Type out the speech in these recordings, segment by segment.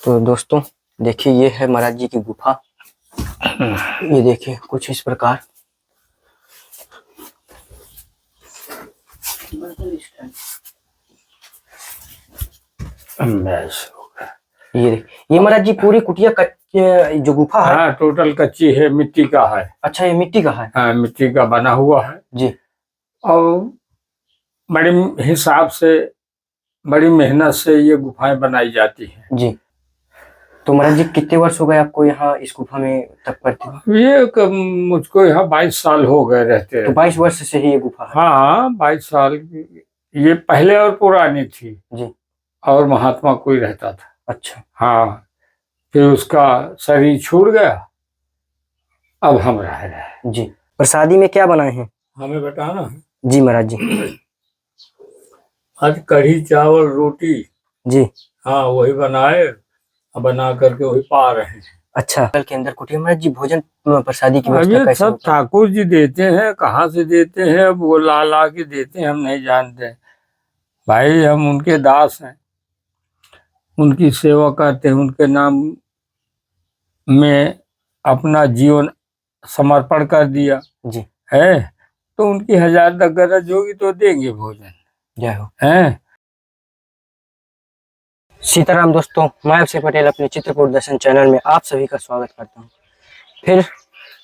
तो दोस्तों देखिए, ये है महाराज जी की गुफा। ये देखिए कुछ इस प्रकार। ये महाराज जी पूरी कुटिया जो गुफा है। हाँ, टोटल कच्ची है, मिट्टी का है। अच्छा, ये मिट्टी का है। हाँ, मिट्टी का बना हुआ है जी। और बड़ी हिसाब से, बड़ी मेहनत से ये गुफाएं बनाई जाती हैं। जी। तो महाराज जी कितने वर्ष हो गए आपको यहाँ इस गुफा में तप करते हुए? मुझको यहाँ 22 साल हो गए रहते तो 22 वर्ष से ही ये गुफा है? हाँ, 22 साल। ये पहले और पुरानी थी जी। और महात्मा कोई रहता था। अच्छा। हाँ, फिर उसका शरीर छूट गया, अब हम रह रहे हैं। जी। प्रसादी में क्या बनाए हैं? हमें बताना है। जी महाराज जी। आज कढ़ी चावल रोटी। जी। हाँ, वही बनाए, बना करके वही पा रहे हैं। अच्छा, कल के अंदर कुटिया महाराज जी भोजन प्रसादी की व्यवस्था अभी कैसे सब होता है? ठाकुर जी देते हैं, कहाँ से देते हैं, अब वो ला ला के देते हैं, हम नहीं जानते भाई। हम उनके दास हैं, उनकी सेवा करते हैं, उनके नाम में अपना जीवन समर्पण कर दिया जी। है, तो उनकी 1000 तक गरज होगी तो देंगे भोजन। जय हो। है सीताराम दोस्तों, मैं अक्षय पटेल अपने चित्रकूट दर्शन चैनल में आप सभी का स्वागत करता हूं। फिर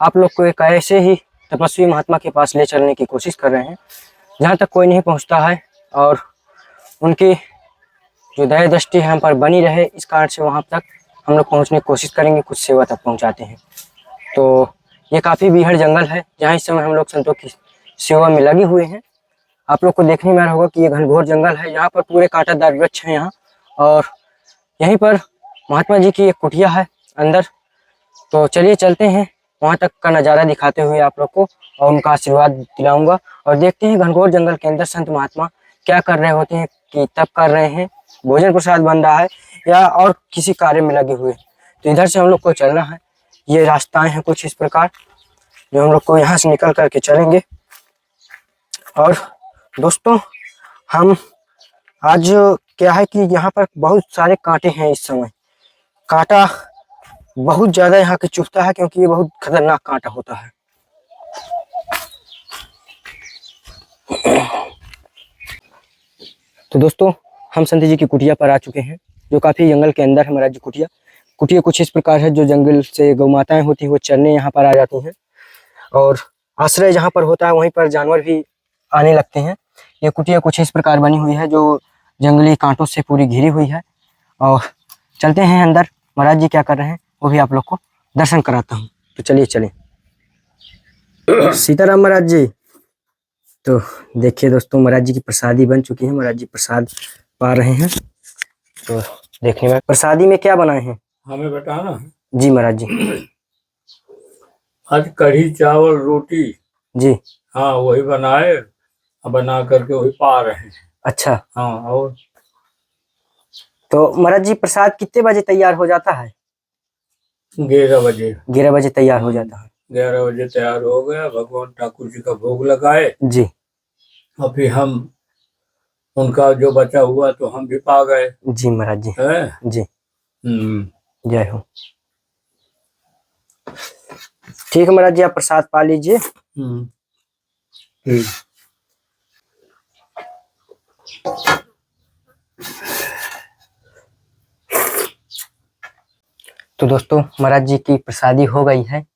आप लोग को एक ऐसे ही तपस्वी महात्मा के पास ले चलने की कोशिश कर रहे हैं जहां तक कोई नहीं पहुंचता है, और उनकी जो दया दृष्टि है हम पर बनी रहे, इस कारण से वहां तक हम लोग पहुंचने की कोशिश करेंगे, कुछ सेवा तक पहुंचाते हैं। तो ये काफ़ी बीहड़ जंगल है जहाँ इस समय हम लोग संतों की सेवा में लगे हुए हैं। आप लोग को देखने में आ रहा होगा कि ये घनघोर जंगल है, यहाँ पर पूरे कांटादार वृक्ष हैं यहाँ, और यहीं पर महात्मा जी की एक कुटिया है अंदर। तो चलिए चलते हैं, वहाँ तक का नज़ारा दिखाते हुए आप लोग को और उनका आशीर्वाद दिलाऊंगा, और देखते हैं घनघोर जंगल के अंदर संत महात्मा क्या कर रहे होते हैं, कि तप कर रहे हैं, भोजन प्रसाद बन रहा है, या और किसी कार्य में लगे हुए। तो इधर से हम लोग को चलना है। ये रास्ताएं हैं कुछ इस प्रकार जो हम लोग को यहाँ से निकल करके चलेंगे। और दोस्तों, हम आज क्या है कि यहाँ पर बहुत सारे कांटे हैं इस समय। कांटा बहुत ज्यादा यहाँ के चुभता है, क्योंकि ये बहुत खतरनाक कांटा होता है। तो दोस्तों, हम संत जी की कुटिया पर आ चुके हैं, जो काफी जंगल के अंदर है महाराज जी कुटिया। कुटिया कुछ इस प्रकार है, जो जंगल से गौ माताएं होती हैं वो चरने यहाँ पर आ जाती हैं, और आश्रय जहाँ पर होता है वहीं पर जानवर भी आने लगते हैं। ये कुटिया कुछ इस प्रकार बनी हुई है, जो जंगली कांटों से पूरी घिरी हुई है। और चलते हैं अंदर, महाराज जी क्या कर रहे हैं वो भी आप लोग को दर्शन कराता हूँ। तो चलिए चलिए। सीताराम महाराज जी। तो देखिए दोस्तों, महाराज जी की प्रसादी बन चुकी है, महाराज जी प्रसाद पा रहे हैं। तो देखने में प्रसादी में क्या बनाए हैं? हमें बताना है। जी महाराज जी। आज कढ़ी चावल रोटी। जी। हाँ, वही बनाए, बना करके वही पा रहे हैं। अच्छा। हाँ, और तो महाराज जी प्रसाद कितने बजे तैयार हो जाता है? 11 बजे। 11 बजे तैयार हो जाता है। 11 बजे तैयार हो गया, भगवान ठाकुर जी का भोग लगाए जी। और फिर हम उनका जो बचा हुआ तो हम भी पा गए। जी महाराज जी। है जी। जय हो। ठीक है महाराज जी, आप प्रसाद पा लीजिए। ठीक। तो दोस्तों, महाराज जी की प्रसादी हो गई है,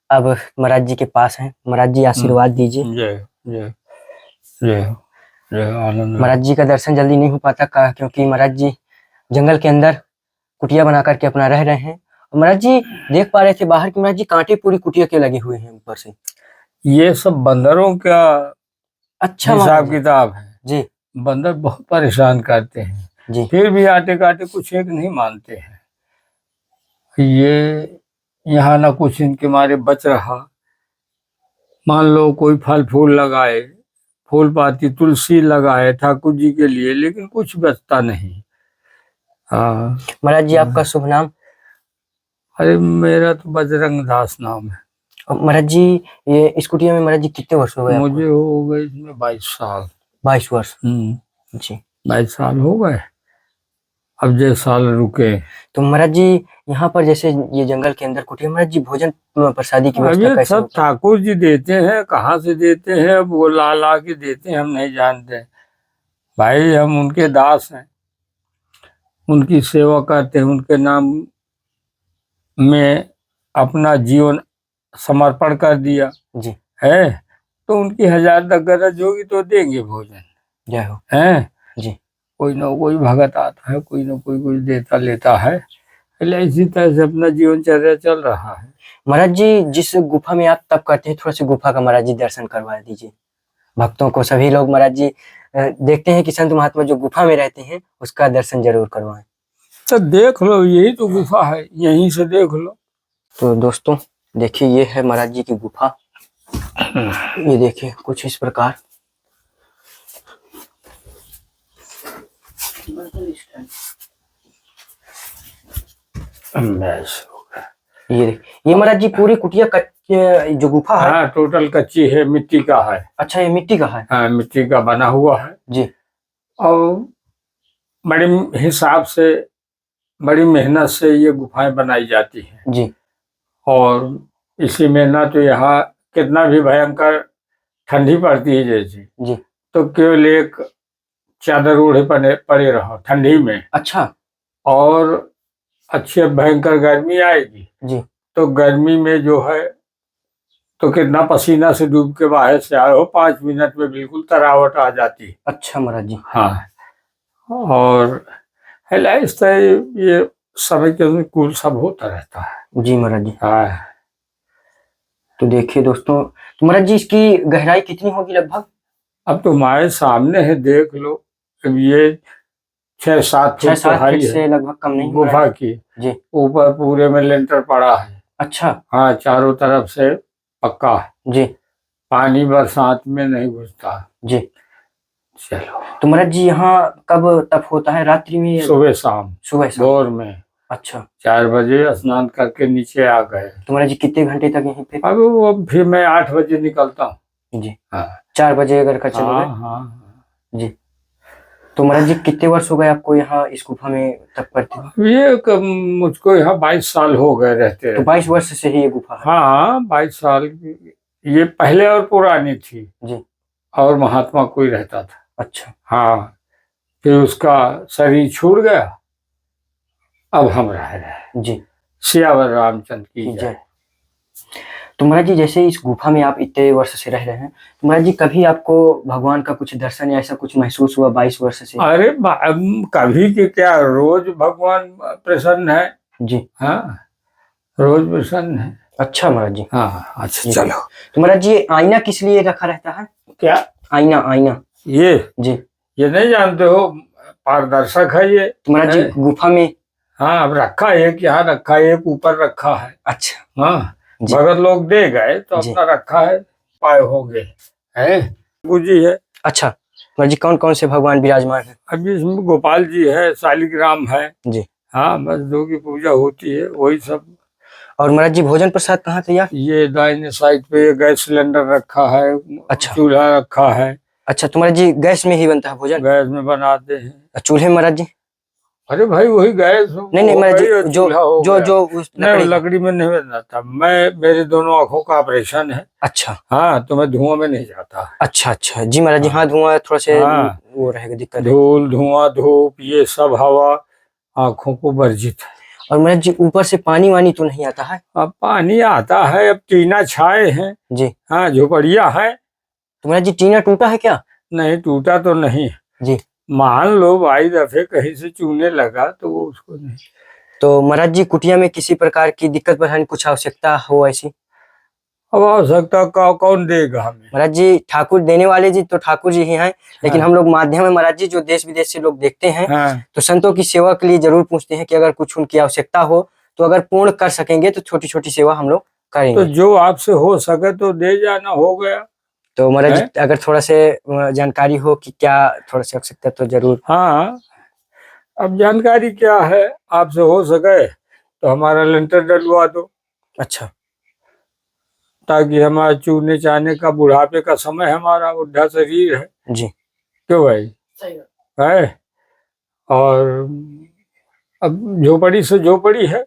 अब महाराज जी के पास है। महाराज जी आशीर्वाद दीजिए। जय जय जय जय। आनंद। महाराज जी का दर्शन जल्दी नहीं हो पाता क्योंकि महाराज जी जंगल के अंदर कुटिया बना करके अपना रह रहे हैं। और महाराज जी देख पा रहे थे बाहर की, महाराज जी कांटे पूरी कुटिया के लगे हुए हैं ऊपर से। ये सब बंदरों का अच्छा हिसाब किताब है जी। बंदर बहुत परेशान करते हैं जी। फिर भी आटे काटे कुछ एक नहीं मानते हैं। ये यहाँ ना कुछ इनके मारे बच रहा। मान लो कोई फल फूल लगाए, फूल पाती तुलसी लगाए ठाकुर जी के लिए, लेकिन कुछ बचता नहीं। हाँ महाराज जी, आपका शुभ नाम? अरे मेरा तो बजरंग दास नाम है। महाराज जी, ये इस कुटिया में महाराज जी कितने वर्ष हो गए? मुझे हो गए इसमें 22 साल। 22 वर्ष। जी, जी। 22 साल हो गए। अब जे साल रुके। तो महाराज जी यहाँ पर जैसे ये जंगल के अंदर कुटिया, महाराज जी भोजन प्रसादी की अब व्यवस्था ये कैसे सब होता है? ठाकुर जी देते हैं, कहाँ से देते हैं, अब वो ला ला के देते हैं, हम नहीं जानते। भाई हम उनके दास हैं, उनकी सेवा करते हैं, उनके नाम में अपना जीवन समर्पण कर दिया जी है, तो उनकी हजार तक गरज होगी तो देंगे भोजन। जय हो है जी। कोई ना कोई भगत आता है, कोई ना कोई कुछ देता लेता है, इसलिए इसी तरह से अपना जीवनचर्या चल रहा है। महाराज जी जिस गुफा में आप तप करते हैं, थोड़ा सा गुफा का महाराज जी दर्शन करवा दीजिए भक्तों को। सभी लोग महाराज जी देखते हैं कि संत महात्मा जो गुफा में रहते हैं उसका दर्शन जरूर करवाएं। तो देख लो, यही तो गुफा है, यहीं से देख लो। तो दोस्तों देखिए ये है महाराज जी की गुफा, ये देखिए कुछ इस प्रकार। ये महाराज जी पूरी कुटिया जो गुफा है। हाँ, टोटल कच्ची है, मिट्टी का है। अच्छा, ये मिट्टी का है? हाँ, मिट्टी का बना हुआ है जी। और बड़े हिसाब से, बड़ी मेहनत से ये गुफाएं बनाई जाती हैं जी। और इसी में ना तो यहाँ कितना भी भयंकर ठंडी पड़ती है जैसी, जी। तो केवल एक चादर ओढ़े पड़े रहो ठंडी में। अच्छा। और अच्छी भयंकर गर्मी आएगी जी। तो गर्मी में जो है तो कितना पसीना से डूब के बाहर से आए हो, 5 मिनट में बिल्कुल तरावट आ जाती है। अच्छा महाराज जी। हाँ, और इस तरह ये समय के अनुकूल सब होता रहता है। जी महाराज जी। हाँ, तो देखिए दोस्तों, तो महाराज जी इसकी गहराई कितनी होगी लगभग? अब तुम्हारे सामने है, देख लो। अब ये 6-7 फुट चौड़ाई से है लगभग, कम नहीं गुफा की। जी। ऊपर पूरे में लेंटर पड़ा है। अच्छा। हाँ, चारों तरफ से पक्का है जी। पानी बरसात में नहीं घुसता जी। चलो, तो महाराज जी यहाँ कब तप होता है, रात्रि में? सुबह शाम, सुबह शाम भोर में। अच्छा। 4 बजे स्नान करके नीचे आ गए। तो महाराज जी कितने घंटे तक यहीं पे? अब वो फिर मैं 8 बजे निकलता हूँ। जी। हाँ, 4 बजे अगर का चलोगे? हाँ। जी। तो महाराज जी कितने वर्ष हो गए आपको यहाँ इस गुफा में तप करते हैं? ये मुझको यहाँ 22 साल हो गए रहते। तो 22 वर्ष से ही ये गुफा है? हाँ, 22 साल। ये पहले और पुरानी थी जी। और महात्मा कोई रहता था। अच्छा। हाँ, फिर उसका शरीर छूट गया, अब हम रह रहे हैं। जी। सियावर रामचंद्र की जय। तो महाराज जी जैसे इस गुफा में आप इतने वर्ष से रह रहे हैं, तो महाराज जी कभी आपको भगवान का कुछ दर्शन या ऐसा कुछ महसूस हुआ 22 वर्ष से? अरे कभी के क्या, रोज भगवान प्रसन्न है जी। हाँ, रोज प्रसन्न है। अच्छा महाराज जी। हाँ, अच्छा चलो। तो महाराज जी आईना किस लिए रखा रहता है? क्या आईना? आईना ये जी, ये नहीं जानते हो, पारदर्शक है ये। तो महाराज जी गुफा में? हाँ, अब रखा है, यहाँ रखा है, एक ऊपर रखा है। अच्छा। हाँ, भगत लोग दे गए तो अपना रखा है, पाए हो गए है। जी है। अच्छा महाराज जी कौन कौन से भगवान विराजमान है? अभी इसमें गोपाल जी है, शालिग्राम है जी। हाँ, बस दो की पूजा होती है, वही सब। और महाराज जी भोजन प्रसाद कहाँ तैयार? ये दाहिने साइड पे गैस सिलेंडर रखा है। अच्छा। चूल्हा रखा है। अच्छा, तो महाराज जी गैस में ही बनता है भोजन? गैस में बनाते हैं। चूल्हे महाराज जी? अरे भाई वही गैस। नहीं महाराज जी, जो उस लकड़ी में नहीं बनाता। मेरे दोनों आंखों का ऑपरेशन है। अच्छा। हाँ, तो मैं धुआं में नहीं जाता। अच्छा अच्छा जी महाराज जी। हाँ, धुआं थोड़ा से वो रहेगा, दिक्कत। धूल, धुआं, धूप, ये सब हवा आंखों को वर्जित है। और महाराज जी ऊपर से पानी वानी तो नहीं आता है? अब पानी आता है, अब टीना छाए हैं जी। हाँ, झोपड़िया है। तो महाराज जी टीना टूटा है क्या? नहीं, टूटा तो नहीं जी। मान लो भाई दफे कहीं से चूने लगा तो वो उसको नहीं। तो महाराज जी कुटिया में किसी प्रकार की दिक्कत परेशानी, कुछ आवश्यकता हो ऐसी? अब आवश्यकता कौन देगा हमें? महाराज जी ठाकुर देने वाले जी तो ठाकुर जी ही हैं, लेकिन हम लोग माध्यम है महाराज जी, जो देश विदेश से लोग देखते हैं तो संतों की सेवा के लिए जरूर पूछते हैं कि अगर कुछ उनकी आवश्यकता हो तो अगर पूर्ण कर सकेंगे तो छोटी छोटी सेवा हम लोग करेंगे। तो जो आपसे हो सके तो दे जाना, हो गया। तो महाराज जी अगर थोड़ा से जानकारी हो कि क्या थोड़ा सा आवश्यकता तो जरूर। हाँ, अब जानकारी क्या है, आपसे हो सके तो हमारा लेंटर डलवा दो। अच्छा। ताकि हमारा चूने चाने का बुढ़ापे का समय, हमारा बुढ़ा शरीर है जी। क्यों भाई? सही है। और अब झोपड़ी से झोपड़ी है,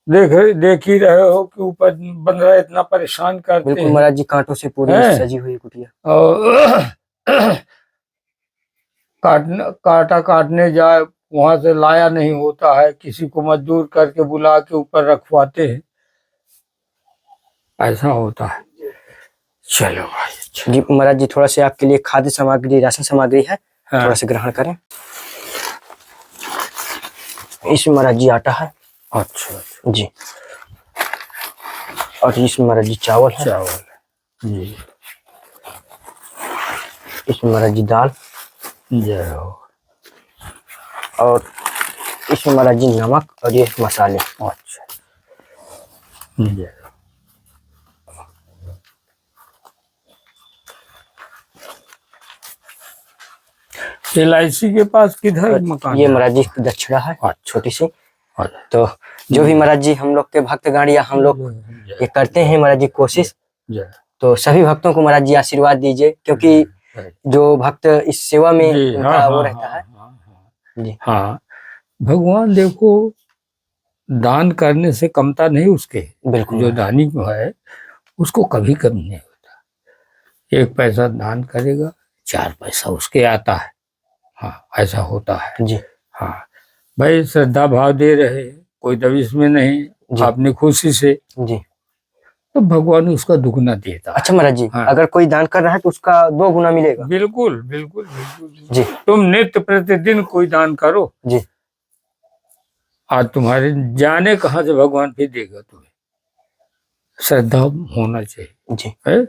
देख ही रहे हो कि ऊपर बन रहा है, इतना परेशान करते बिल्कुल हैं। महाराज जी, कांटों से पूरी हैं? सजी हुई कुटिया। और काटा काटने जाए, वहां से लाया नहीं होता है, किसी को मजदूर करके बुला के ऊपर रखवाते हैं, ऐसा होता है। चलो भाई, अच्छा। जी महाराज जी, थोड़ा से आपके लिए खाद्य सामग्री, राशन सामग्री है, हाँ। थोड़ा से ग्रहण करें। इसमें महाराज जी आटा है। अच्छा जी। और इसमें महाराज जी चावल है। चावल जी। इसमें महाराज जी दाल। जय हो। और इसमें महाराज जी नमक और ये मसाले। अच्छा, जय हो। LIC के पास किधर मकान ये है? महाराज जी दक्षिणा है, छोटी सी। अच्छा। तो जो भी महाराज जी हम लोग के भक्तगण या हम लोग ये करते हैं महाराज जी कोशिश, जय। तो सभी भक्तों को महाराज जी आशीर्वाद दीजिए, क्योंकि जो भक्त इस सेवा में जी, उनका हाँ, वो हाँ, रहता है। जी हाँ, भगवान देखो, दान करने से कमता नहीं उसके। बिल्कुल। जो दानी को है उसको कभी कमी नहीं होता। 1 पैसा दान करेगा, 4 पैसा उसके आता है। हाँ, ऐसा होता है। जी हाँ भाई, श्रद्धा भाव दे रहे, कोई दबिश में नहीं, जी। अपनी खुशी से, जी। तो भगवान उसका दुगना देता है। अच्छा महाराज जी, हाँ। अगर कोई दान कर रहा है तो उसका 2 गुना मिलेगा। बिल्कुल बिल्कुल बिल्कुल जी। तुम नित्य प्रतिदिन कोई दान करो, जी आज तुम्हारे जाने कहाँ से भगवान फिर देगा तुम्हें। श्रद्धा होना चाहिए। जी। है?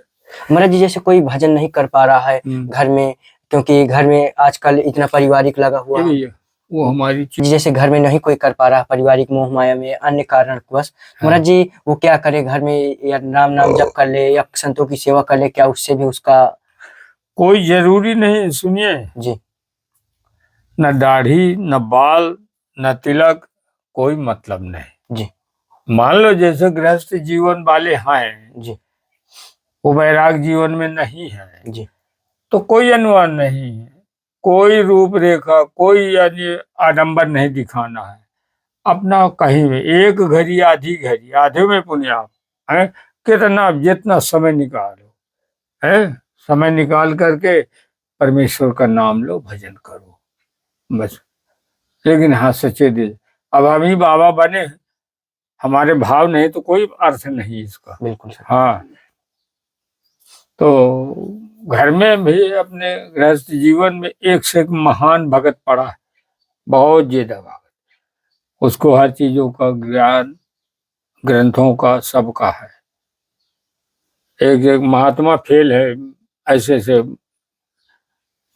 महाराज जी, जैसे कोई भजन नहीं कर पा रहा है घर में, क्योंकि घर में आजकल इतना पारिवारिक लगा हुआ ये है, भैया, वो हमारी जी, जैसे घर में नहीं कोई कर पा रहा, पारिवारिक मोह माया में, अन्य कारणवश, महाराज जी वो क्या करे घर में, या नाम जप कर ले या संतों की सेवा कर ले, क्या उससे भी उसका? कोई जरूरी नहीं। सुनिए, जी न दाढ़ी, न बाल, न तिलक, कोई मतलब नहीं। जी मान लो जैसे गृहस्थ जीवन वाले हैं, जी वो वैराग जीवन में नहीं है, जी तो कोई अनुमान नहीं है, कोई रूपरेखा, कोई यानी आडंबर नहीं दिखाना है। अपना कहीं में एक घड़ी, आधी घड़ी, आधे में पुण्य आप है, कितना जितना समय निकालो, है, समय निकाल करके परमेश्वर का नाम लो, भजन करो, बस। लेकिन हाँ, सच्चे दिल, अब हम ही बाबा बने, हमारे भाव नहीं तो कोई अर्थ नहीं इसका। बिल्कुल सर। हाँ, तो घर में भी अपने गृहस्थ जीवन में एक से एक महान भगत पड़ा है, बहुत ज्यादा भगत, उसको हर चीजों का ज्ञान, ग्रंथों का, सबका है। एक एक महात्मा फेल है, ऐसे ऐसे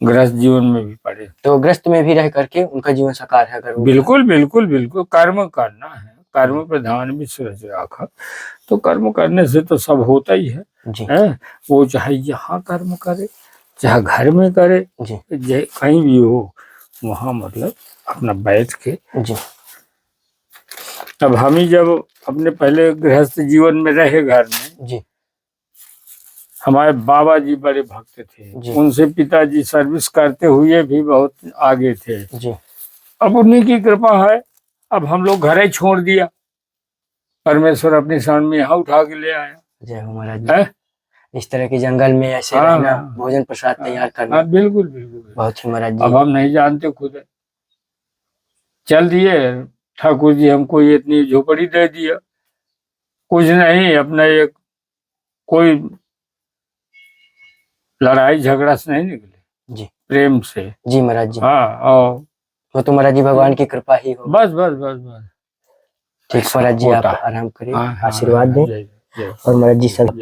गृहस्थ जीवन में भी पड़े। तो ग्रस्त में भी रह करके उनका जीवन साकार है, अगर वो बिल्कुल बिल्कुल बिल्कुल, कर्म करना है, कर्म प्रधान भी सूरज राखा, तो कर्म करने से तो सब होता ही है। जी वो चाहे यहाँ कर्म करे, चाहे घर में करे, जी कहीं भी हो, वहाँ मतलब अपना बैठ के। जी अब हम ही जब अपने पहले गृहस्थ जीवन में रहे घर में, जी हमारे बाबा जी बड़े भक्त थे, उनसे पिताजी सर्विस करते हुए भी बहुत आगे थे। जी। अब उन्हीं की कृपा है, अब हम लोग घर ही छोड़ दिया, परमेश्वर अपनी शरण में यहाँ उठा के ले आया। जय हो महाराज जी। इस तरह के जंगल में ऐसे हाँ, रहना, हाँ, भोजन प्रसाद तैयार करना, हाँ, बिल्कुल बिल्कुल, बहुत ही महाराज जी। अब हम नहीं जानते, खुद चल दिए, ठाकुर जी हमको ये इतनी झोपड़ी दे दिया, कुछ नहीं, अपना एक कोई लड़ाई झगड़ा से नहीं निकले, जी प्रेम से। जी महाराज जी। हाँ, और वो तो महाराज जी भगवान की कृपा ही हो। बस बस बस बस। ठीक महाराज जी, आप आराम करिए, आशीर्वाद दें। और महाराज जी सब